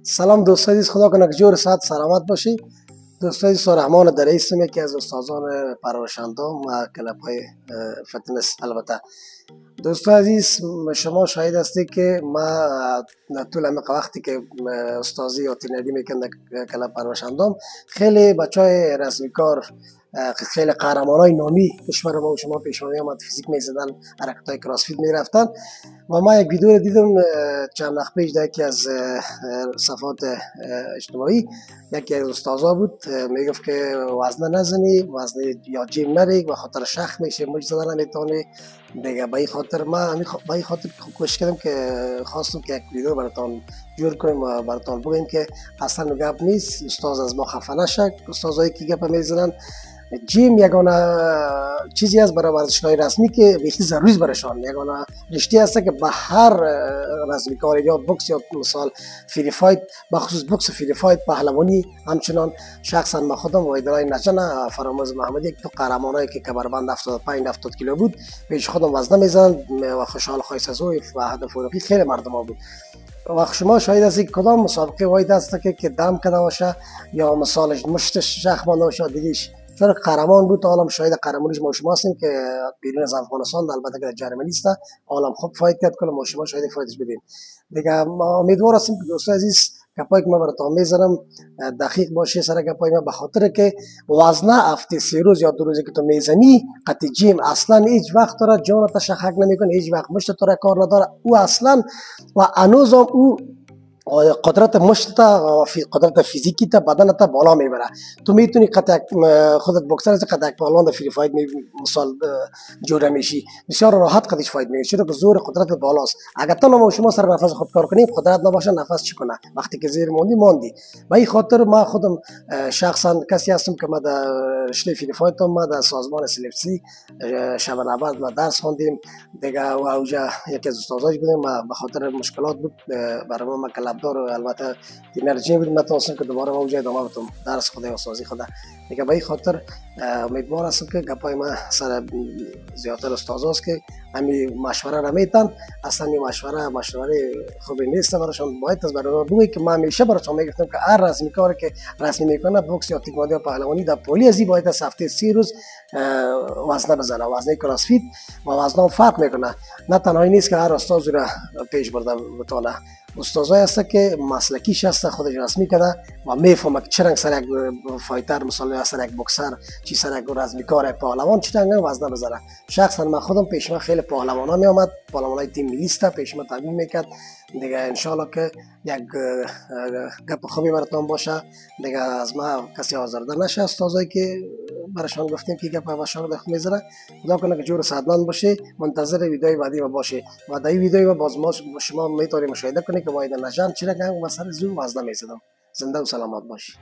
سلام دوست عزیز، خدا کنه که جور صحت سلامت باشی. دوست عزیز، رحمان دری هستم، یکی از استادان پرورش‌اندام و کلاب های فتنس. البته دوست عزیز، شما شاهد هستی که ما طول عمق وقتی که استادی یا ترینری میکنم در کلاب پرورش‌اندام، خیلی بچهای رسمی کار، خیلی قهرمانای نامی کشور ما و شما پیشوانی آمد فیزیک میزدن، حرکت‌های کراسفیت میرفتن و ما یک ویدیو دیدم چند وقت پیش در یکی از صفحات اجتماعی. یکی از استادا بود میگفت که وزنه نزنی، وزنه یا جیم نری و خاطر شخ میشه، مش زدن نمیتونی دیگه. به این خاطر ما به این خاطر کوشش کردم که خواستم که یک ویدیو براتون جور کنیم و براتون بگیم که اصلا گپ نیست، استاد از ما خفه نشه. استادایی که گپ میزنن، جیم یگانه چیزی است برای ورزشکارای رسمی که بیخی ضروری است برایشان. یگانه رشته است که به هر رسمی کار یا بوکس یا مثال فری فایت، بخصوص بوکس فری فایت، پهلوانی، همچنان شخصا من خودم وایدلای نجنه فرامرز محمدی، یک تو قهرمانایی که کمربند 75 70 کیلو بود، پیش خودم وزنه میزنن و خوشحال خایسازوی و هدف فوقی خیلی مردم ها بود. و شما شاید از این کدام مسابقه واید است که دم کده باشه یا مثالش مشتش شخ مانده باشه دیگهش، چون قهرمان بود. عالم شاید قهرمانیش ما شما هستیم که بیرون از افغانستان، البته که جرمنی است، عالم خوب فایت کرد، کل ما شما شاید فایتش بدیم دیگه. ما امیدوار هستیم که دوست عزیز گپایی که ما براتون میزنم دقیق باشه سر گپای ما، به خاطر که وزنه هفته 3 روز یا 2 روزی که تو میزنی قطع جیم اصلا هیچ وقت تو را جانت شخک نمیکنه، هیچ وقت مشت تو را کار نداره او اصلا. و هنوزم او قدرت مشت تا قدرت فیزیکی تا بدن تا بالا میبره. تو میتونی قطع خودت بوکسر از قطع پهلوان در فری فایت مثال جوره میشی، بسیار راحت قدش فایت میگیری، چرا که زور قدرت بالاست. اگر تو ما شما سر نفس خود کار کنیم، قدرت نباشه نفس چی کنه؟ وقتی که زیر ماندی. به این خاطر ما خودم شخصا کسی هستم که ما در رشته فری فایت ما در سازمان سلفسی شبان‌آباد ما درس خوندیم دیگه و اوجا یکی از استاداش بودیم. به خاطر مشکلات بود برای ما دار البته انرژی بود نتونستم که دوباره ما اوجا ادامه بدم درس خود و سازی خود دیگه. به این خاطر امیدوار هستم که گپای ما سر زیادتر استاداست که همین مشوره را میتن. اصلا این مشوره خوبی نیست براشون. باید از برای بگویی که ما همیشه براشون میگفتم که هر رسمی کاری که رسمی میکنه، بوکس یا تکواندو یا پهلوانی، در پولی ازی باید از هفته 30 روز وزنه بزنه، وزنه کراسفیت و وزنه فرق میکنه. نه تنهایی نیست که هر استاد را پیش برده بتونه، استادایی هست که مسلکیش هست، خودش رسمی کرده و میفهمه که چرا سر یک فایتر مثلا سر یک بوکسر چی سر یک رسمی کار یک پهلوان چی رنگ وزنه بزنه. شخصا من خودم پیش من خیلی پهلوانا می اومد، پهلوانای تیم ملی است، پیش من تمرین میکرد دیگه. ان شاء الله که یک گپ خوبی براتون باشه دیگه، از ما کسی آزرده نشه. استادایی که براشون گفتیم که گپ واشون دخ میذاره، خدا کنه که جور سعدمند باشه. منتظر ویدیوی بعدی ما باشه و در این ویدیو باز ما شما میتونید مشاهده کنید که واید نجان چرا که من سر زور وزنه میزدم. زنده و سلامت باشی.